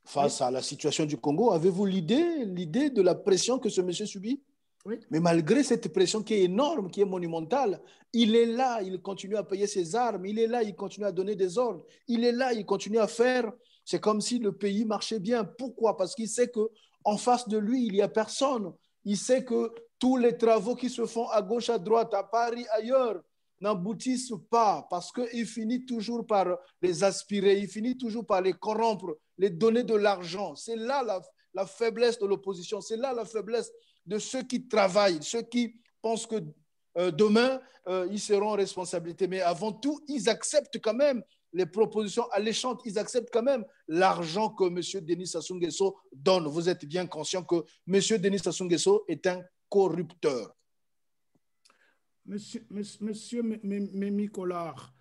face à la situation du Congo? Avez-vous l'idée de la pression que ce monsieur subit? Oui. Mais malgré cette pression qui est énorme, qui est monumentale, il est là, il continue à payer ses armes, il est là, il continue à donner des ordres, il est là, il continue à faire. C'est comme si le pays marchait bien. Pourquoi? Parce qu'il sait qu'en face de lui, il n'y a personne. Il sait que tous les travaux qui se font à gauche, à droite, à Paris, ailleurs, n'aboutissent pas parce qu'il finit toujours par les aspirer, il finit toujours par les corrompre, les donner de l'argent. C'est là la faiblesse de l'opposition. C'est là la faiblesse de ceux qui travaillent, ceux qui pensent que demain, ils seront en responsabilité. Mais avant tout, ils acceptent quand même les propositions alléchantes. Ils acceptent quand même l'argent que M. Denis Sassou Nguesso donne. Vous êtes bien conscient que M. Denis Sassou Nguesso est un corrupteur. Monsieur Mémy Collard,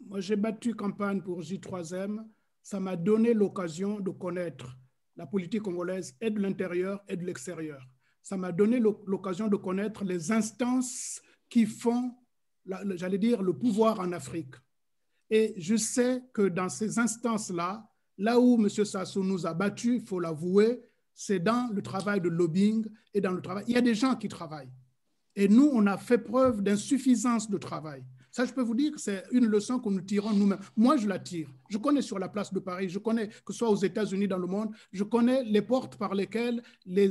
moi j'ai battu campagne pour J3M. Ça m'a donné l'occasion de connaître la politique congolaise et de l'intérieur et de l'extérieur. Ça m'a donné l'occasion de connaître les instances qui font, j'allais dire, le pouvoir en Afrique. Et je sais que dans ces instances-là, là où M. Sassou nous a battus, il faut l'avouer, c'est dans le travail de lobbying et dans le travail. Il y a des gens qui travaillent. Et nous, on a fait preuve d'insuffisance de travail. Ça, je peux vous dire que c'est une leçon que nous tirons nous-mêmes. Moi, je la tire. Je connais sur la place de Paris, je connais, que ce soit aux États-Unis, dans le monde, je connais les portes par lesquelles les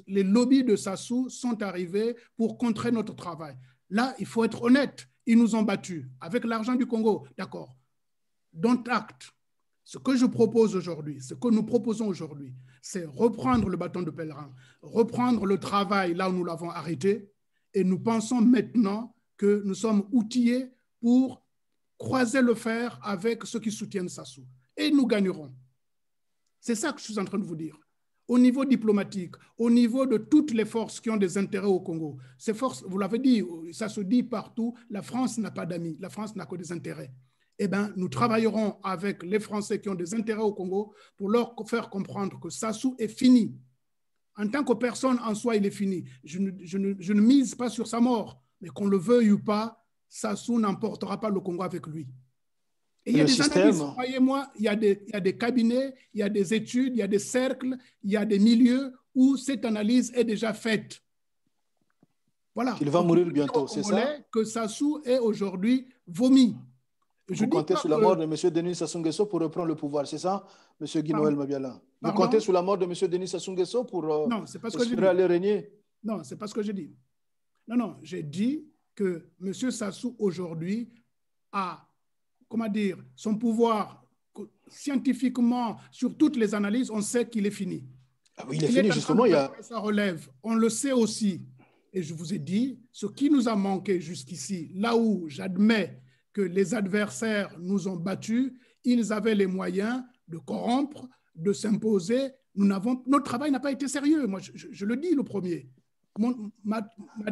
lobbies de Sassou sont arrivés pour contrer notre travail. Là, il faut être honnête. Ils nous ont battus avec l'argent du Congo. D'accord. Don't act. Ce que je propose aujourd'hui, ce que nous proposons aujourd'hui, c'est reprendre le bâton de pèlerin, reprendre le travail là où nous l'avons arrêté, et nous pensons maintenant que nous sommes outillés pour croiser le fer avec ceux qui soutiennent Sassou. Et nous gagnerons. C'est ça que je suis en train de vous dire. Au niveau diplomatique, au niveau de toutes les forces qui ont des intérêts au Congo, ces forces, vous l'avez dit, ça se dit partout, la France n'a pas d'amis, la France n'a que des intérêts. Eh bien, nous travaillerons avec les Français qui ont des intérêts au Congo pour leur faire comprendre que Sassou est fini. En tant que personne en soi, il est fini. Je ne mise pas sur sa mort, mais qu'on le veuille ou pas, Sassou n'emportera pas le Congo avec lui. Et il y a des analyses, croyez-moi, il y a des cabinets, il y a des études, il y a des cercles, il y a des milieux où cette analyse est déjà faite. Voilà. Il va mourir bientôt, c'est ça? Que Sassou est aujourd'hui vomi. Vous comptez sur la mort de M. Denis Sassou Nguesso pour reprendre le pouvoir, c'est ça, M. Guy-Noël Mabiala? Vous comptez sur la mort de M. Denis Sassou Nguesso pour aller régner? Non, c'est pas ce que j'ai dit. Non, j'ai dit que M. Sassou aujourd'hui a, comment dire, son pouvoir scientifiquement, sur toutes les analyses, on sait qu'il est fini. Ah oui, il est fini, justement. Ça relève, on le sait aussi. Et je vous ai dit, ce qui nous a manqué jusqu'ici, là où j'admets que les adversaires nous ont battus, ils avaient les moyens de corrompre, de s'imposer. Notre travail n'a pas été sérieux. Moi, je le dis le premier. Ma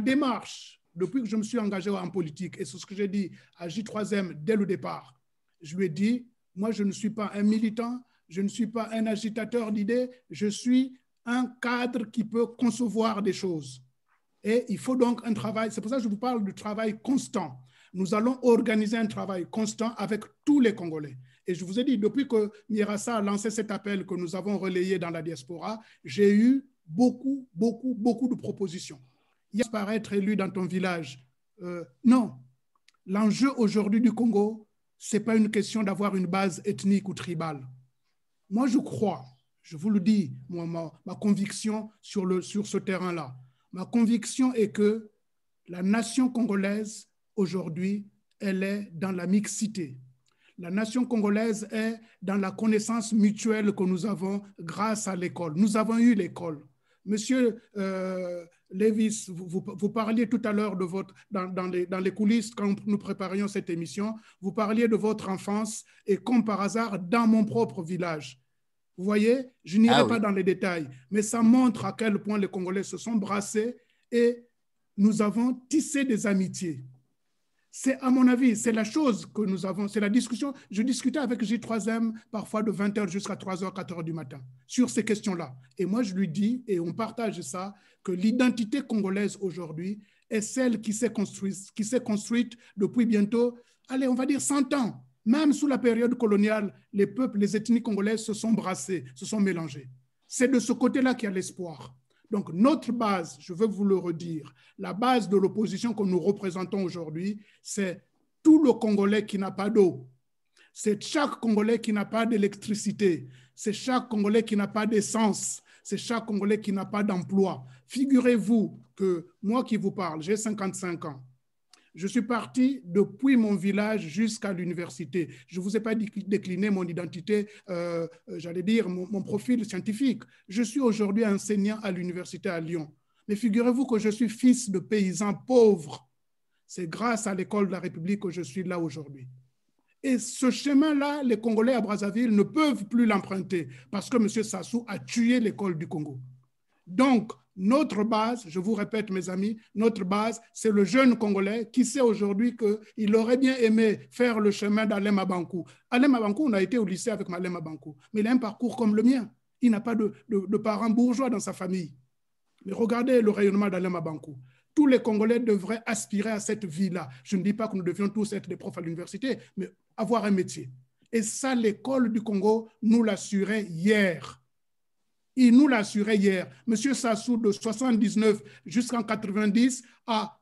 démarche, depuis que je me suis engagé en politique, et c'est ce que j'ai dit à J3M dès le départ, je lui ai dit, moi, je ne suis pas un militant, je ne suis pas un agitateur d'idées, je suis un cadre qui peut concevoir des choses. Et il faut donc un travail, c'est pour ça que je vous parle du travail constant. Nous allons organiser un travail constant avec tous les Congolais. Et je vous ai dit, depuis que Mirassa a lancé cet appel que nous avons relayé dans la diaspora, j'ai eu beaucoup de propositions. Il y a par être élu dans ton village. Non. L'enjeu aujourd'hui du Congo, ce n'est pas une question d'avoir une base ethnique ou tribale. Moi, je crois, je vous le dis, ma conviction sur ce terrain-là, ma conviction est que la nation congolaise, aujourd'hui, elle est dans la mixité. La nation congolaise est dans la connaissance mutuelle que nous avons grâce à l'école. Nous avons eu l'école. Monsieur Lévis, vous parliez tout à l'heure de dans les coulisses, quand nous préparions cette émission, vous parliez de votre enfance et comme par hasard, dans mon propre village. Vous voyez, je n'irai pas dans les détails, mais ça montre à quel point les Congolais se sont brassés et nous avons tissé des amitiés. C'est, à mon avis, c'est la chose que nous avons, c'est la discussion. Je discutais avec J3M parfois de 20h jusqu'à 3h, 4h du matin sur ces questions-là. Et moi, je lui dis, et on partage ça, que l'identité congolaise aujourd'hui est celle qui s'est construite depuis bientôt, allez, on va dire 100 ans. Même sous la période coloniale, les peuples, les ethnies congolaises se sont brassés, se sont mélangés. C'est de ce côté-là qu'il y a l'espoir. Donc, notre base, je veux vous le redire, la base de l'opposition que nous représentons aujourd'hui, c'est tout le Congolais qui n'a pas d'eau. C'est chaque Congolais qui n'a pas d'électricité. C'est chaque Congolais qui n'a pas d'essence. C'est chaque Congolais qui n'a pas d'emploi. Figurez-vous que moi qui vous parle, j'ai 55 ans. Je suis parti depuis mon village jusqu'à l'université. Je ne vous ai pas décliné mon identité, j'allais dire mon profil scientifique. Je suis aujourd'hui enseignant à l'université à Lyon. Mais figurez-vous que je suis fils de paysans pauvres. C'est grâce à l'école de la République que je suis là aujourd'hui. Et ce chemin-là, les Congolais à Brazzaville ne peuvent plus l'emprunter parce que M. Sassou a tué l'école du Congo. Donc, notre base, je vous répète mes amis, notre base, c'est le jeune Congolais qui sait aujourd'hui qu'il aurait bien aimé faire le chemin d'Alem Abankou. Alem Abankou, on a été au lycée avec Alem Abankou, mais il a un parcours comme le mien. Il n'a pas de parents bourgeois dans sa famille. Mais regardez le rayonnement d'Alem Abankou. Tous les Congolais devraient aspirer à cette vie-là. Je ne dis pas que nous devions tous être des profs à l'université, mais avoir un métier. Et ça, l'école du Congo nous l'assurait hier. Il nous l'assurait hier. Monsieur Sassou, de 79 jusqu'en 90, a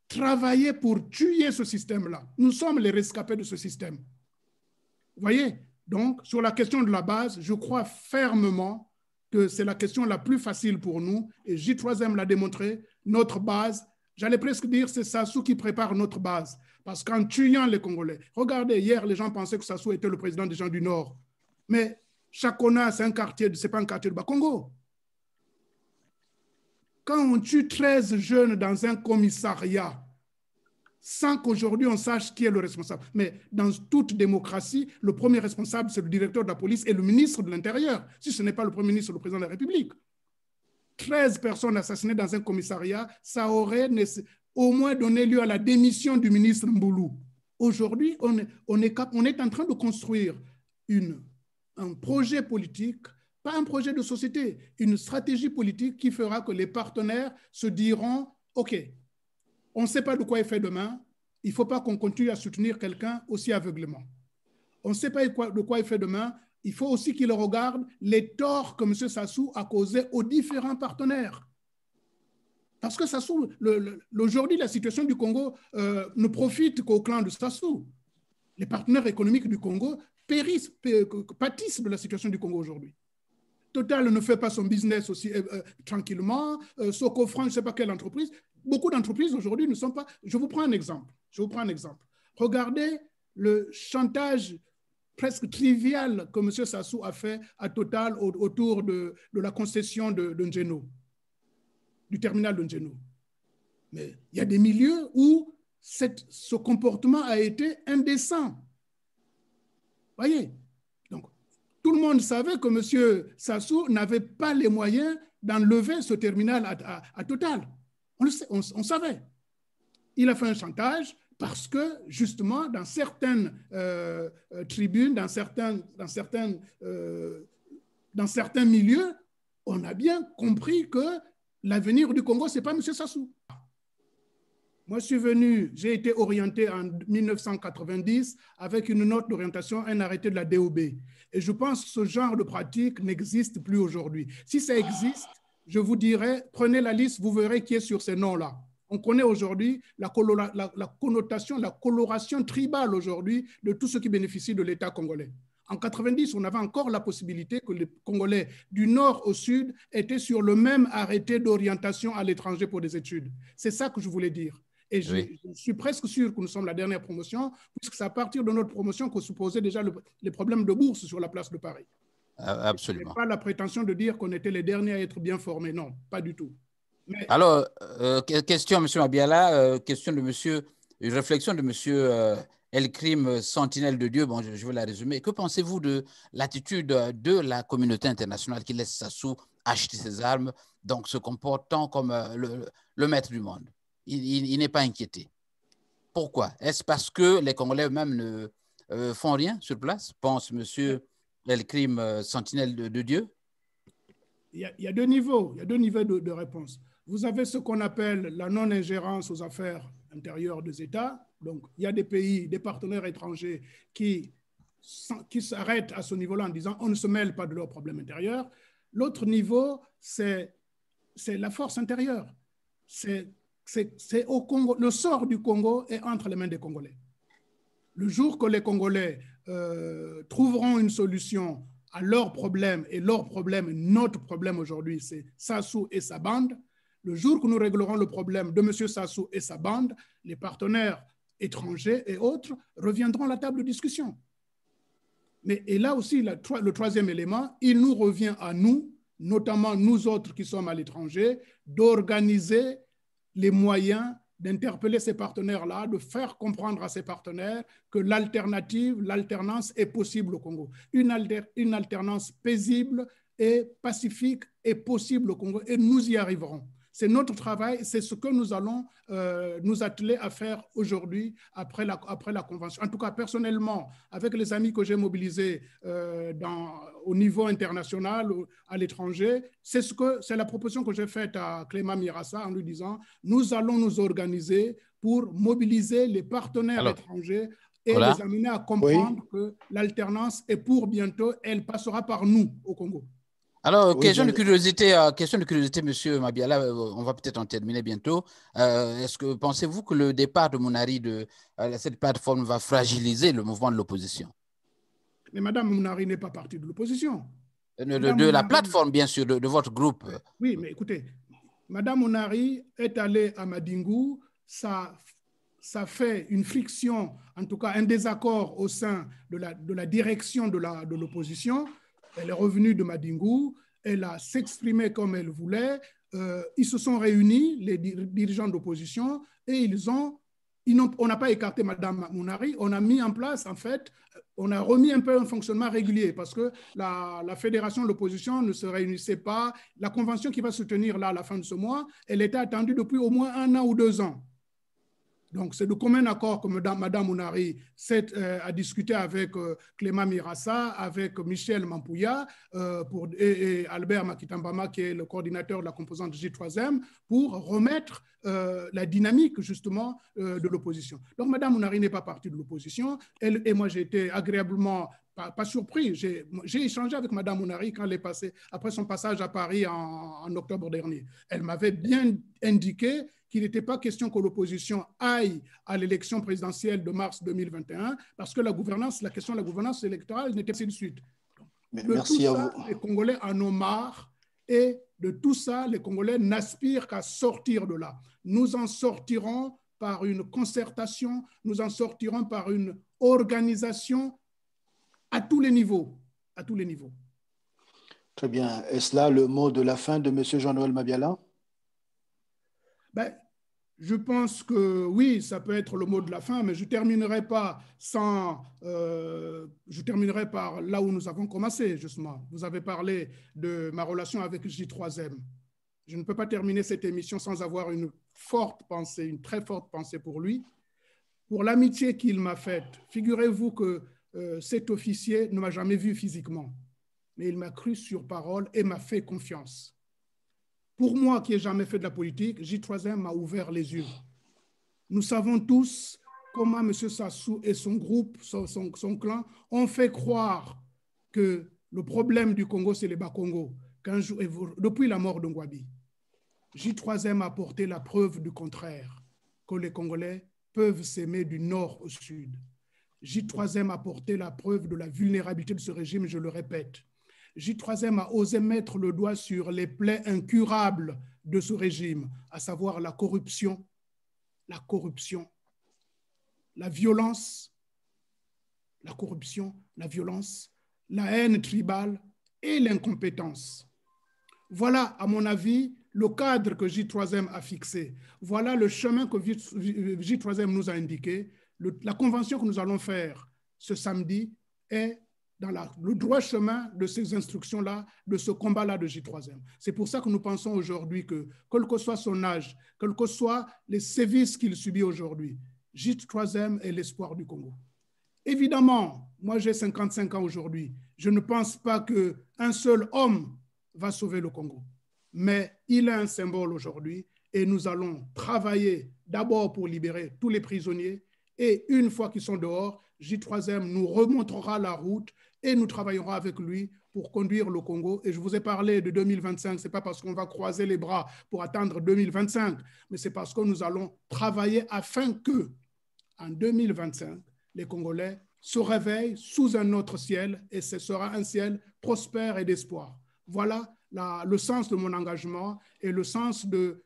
travaillé pour tuer ce système-là. Nous sommes les rescapés de ce système. Vous voyez? Donc, sur la question de la base, je crois fermement que c'est la question la plus facile pour nous. Et J3M l'a démontré. Notre base, j'allais presque dire, c'est Sassou qui prépare notre base. Parce qu'en tuant les Congolais, regardez, hier, les gens pensaient que Sassou était le président des gens du Nord. Mais Chakona, c'est un quartier, c'est pas un quartier de Bas-Congo. Quand on tue 13 jeunes dans un commissariat, sans qu'aujourd'hui on sache qui est le responsable. Mais dans toute démocratie, le premier responsable, c'est le directeur de la police et le ministre de l'Intérieur, si ce n'est pas le Premier ministre ou le président de la République. 13 personnes assassinées dans un commissariat, ça aurait au moins donné lieu à la démission du ministre Mboulou. Aujourd'hui, on est en train de construire un projet politique, pas un projet de société, une stratégie politique qui fera que les partenaires se diront « Ok, on ne sait pas de quoi il fait demain, il ne faut pas qu'on continue à soutenir quelqu'un aussi aveuglément. On ne sait pas de quoi il fait demain, il faut aussi qu'il regarde les torts que M. Sassou a causés aux différents partenaires. » Parce que Sassou, aujourd'hui, la situation du Congo ne profite qu'au clan de Sassou. Les partenaires économiques du Congo pâtissent de la situation du Congo aujourd'hui. Total ne fait pas son business aussi tranquillement. Socofran, je ne sais pas quelle entreprise. Beaucoup d'entreprises aujourd'hui ne sont pas... Je vous prends un exemple. Regardez le chantage presque trivial que M. Sassou a fait à Total autour de la concession de Ngeno, du terminal de Ngeno. Mais il y a des milieux où ce comportement a été indécent. Voyez, donc tout le monde savait que M. Sassou n'avait pas les moyens d'enlever ce terminal à Total. On savait. Il a fait un chantage parce que, justement, dans certaines tribunes, dans certains milieux, on a bien compris que l'avenir du Congo, ce n'est pas M. Sassou. Moi, j'ai été orienté en 1990 avec une note d'orientation, un arrêté de la DOB. Et je pense que ce genre de pratique n'existe plus aujourd'hui. Si ça existe, je vous dirais, prenez la liste, vous verrez qui est sur ces noms-là. On connaît aujourd'hui la connotation, la coloration tribale aujourd'hui de tous ceux qui bénéficient de l'État congolais. En 90, on avait encore la possibilité que les Congolais du nord au sud étaient sur le même arrêté d'orientation à l'étranger pour des études. C'est ça que je voulais dire. Et je suis presque sûr que nous sommes la dernière promotion, puisque c'est à partir de notre promotion qu'on se posait déjà les problèmes de bourse sur la place de Paris. Absolument. Je n'ai pas la prétention de dire qu'on était les derniers à être bien formés. Non, pas du tout. Mais... Alors, question, M. Mabiala, une réflexion de M. Elkrim, sentinelle de Dieu. Bon, je vais la résumer. Que pensez-vous de l'attitude de la communauté internationale qui laisse Sassou acheter ses armes, donc se comportant comme le maître du monde? Il n'est pas inquiété. Pourquoi? Est-ce parce que les Congolais eux-mêmes ne font rien sur place, pense M. Elkrim, sentinelle de Dieu? Il y a deux niveaux de réponse. Vous avez ce qu'on appelle la non-ingérence aux affaires intérieures des États. Donc, il y a des pays, des partenaires étrangers qui s'arrêtent à ce niveau-là en disant on ne se mêle pas de leurs problèmes intérieurs. L'autre niveau, c'est la force intérieure. C'est au Congo. Le sort du Congo est entre les mains des Congolais. Le jour que les Congolais trouveront une solution à leurs problèmes, et leur problème, notre problème aujourd'hui, c'est Sassou et sa bande, Le jour que nous réglerons le problème de M. Sassou et sa bande, les partenaires étrangers et autres reviendront à la table de discussion. Et là aussi, le troisième élément, il nous revient à nous, notamment nous autres qui sommes à l'étranger, d'organiser les moyens d'interpeller ces partenaires-là, de faire comprendre à ces partenaires que l'alternative, l'alternance est possible au Congo. Une alternance paisible et pacifique est possible au Congo et nous y arriverons. C'est notre travail, c'est ce que nous allons nous atteler à faire aujourd'hui après la convention. En tout cas, personnellement, avec les amis que j'ai mobilisés au niveau international, à l'étranger, c'est la proposition que j'ai faite à Clément Mirassa en lui disant « Nous allons nous organiser pour mobiliser les partenaires étrangers et les amener à comprendre que l'alternance est pour bientôt, elle passera par nous au Congo. » Alors, question de curiosité, M. Mabiala, on va peut-être en terminer bientôt. Est-ce que pensez-vous que le départ de Mounari de cette plateforme va fragiliser le mouvement de l'opposition? Mais Mme Mounari n'est pas partie de l'opposition. De la plateforme, bien sûr, de votre groupe. Oui, mais écoutez, Mme Mounari est allée à Madingou, ça fait une friction, en tout cas un désaccord au sein de la direction de l'opposition. Elle est revenue de Madingou, elle a s'exprimé comme elle voulait. Ils se sont réunis, les dirigeants d'opposition, et on n'a pas écarté Mme Mounari, on a mis en place, en fait, on a remis un peu un fonctionnement régulier parce que la fédération de l'opposition ne se réunissait pas. La convention qui va se tenir là à la fin de ce mois, elle était attendue depuis au moins 1 an ou 2 ans. Donc, c'est de commun accord que Mme Mounari a discuté avec Clément Mirassa, avec Michel Mampouya et Albert Makitambama, qui est le coordinateur de la composante J3M, pour remettre la dynamique, justement, de l'opposition. Donc, Mme Mounari n'est pas partie de l'opposition. Elle et moi, j'ai été agréablement pas surpris. J'ai échangé avec Mme Mounari quand elle est passée, après son passage à Paris en octobre dernier. Elle m'avait bien indiqué qu'il n'était pas question que l'opposition aille à l'élection présidentielle de mars 2021 parce que la question de la gouvernance électorale n'était pas de suite. Merci à vous. Les Congolais en ont marre et de tout ça, les Congolais n'aspirent qu'à sortir de là. Nous en sortirons par une concertation, nous en sortirons par une organisation à tous les niveaux. À tous les niveaux. Très bien. Est-ce là le mot de la fin de M. Jean-Noël Mabiala? Je pense que oui, ça peut être le mot de la fin, mais je terminerai par là où nous avons commencé, justement. Vous avez parlé de ma relation avec J3M. Je ne peux pas terminer cette émission sans avoir une très forte pensée pour lui, pour l'amitié qu'il m'a faite. Figurez-vous que cet officier ne m'a jamais vu physiquement, mais il m'a cru sur parole et m'a fait confiance. Pour moi qui n'ai jamais fait de la politique, J3M m'a ouvert les yeux. Nous savons tous comment M. Sassou et son groupe, son clan, ont fait croire que le problème du Congo, c'est les Bas-Congo, depuis la mort de Ngouabi. J3M a apporté la preuve du contraire, que les Congolais peuvent s'aimer du nord au sud. J3M a apporté la preuve de la vulnérabilité de ce régime, je le répète. J3M a osé mettre le doigt sur les plaies incurables de ce régime, à savoir la corruption, la violence, la haine tribale et l'incompétence. Voilà, à mon avis, le cadre que J3M a fixé. Voilà le chemin que J3M nous a indiqué. La convention que nous allons faire ce samedi est dans le droit chemin de ces instructions-là, de ce combat-là de J3M. C'est pour ça que nous pensons aujourd'hui que, quel que soit son âge, quels que soient les sévices qu'il subit aujourd'hui, J3M est l'espoir du Congo. Évidemment, moi j'ai 55 ans aujourd'hui, je ne pense pas qu'un seul homme va sauver le Congo, mais il est un symbole aujourd'hui et nous allons travailler d'abord pour libérer tous les prisonniers et une fois qu'ils sont dehors, J3M nous remontrera la route et nous travaillerons avec lui pour conduire le Congo. Et je vous ai parlé de 2025, ce n'est pas parce qu'on va croiser les bras pour atteindre 2025, mais c'est parce que nous allons travailler afin que, en 2025, les Congolais se réveillent sous un autre ciel et ce sera un ciel prospère et d'espoir. Voilà le sens de mon engagement et le sens de